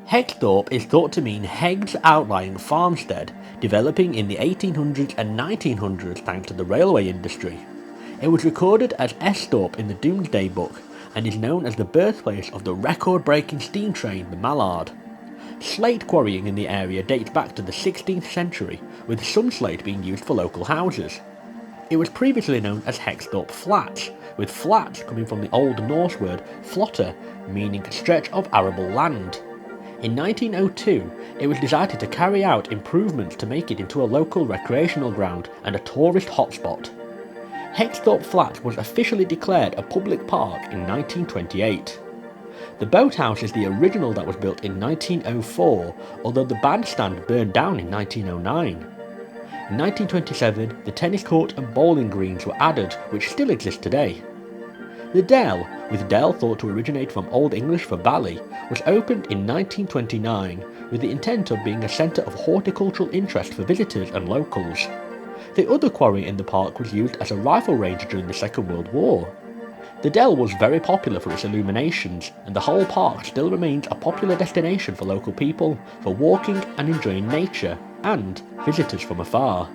Hexthorpe is thought to mean Heg's outlying farmstead, developing in the 1800s and 1900s thanks to the railway industry. It was recorded as Esthorpe in the Domesday Book, and is known as the birthplace of the record-breaking steam train, the Mallard. Slate quarrying in the area dates back to the 16th century, with some slate being used for local houses. It was previously known as Hexthorpe Flats, with flats coming from the Old Norse word flotta, meaning stretch of arable land. In 1902, it was decided to carry out improvements to make it into a local recreational ground and a tourist hotspot. Hexthorpe Flats was officially declared a public park in 1928. The boathouse is the original that was built in 1904, although the bandstand burned down in 1909. In 1927, the tennis court and bowling greens were added, which still exist today. The Dell, with Dell thought to originate from Old English for valley, was opened in 1929 with the intent of being a centre of horticultural interest for visitors and locals. The other quarry in the park was used as a rifle range during the Second World War. The Dell was very popular for its illuminations, and the whole park still remains a popular destination for local people, for walking and enjoying nature, and visitors from afar.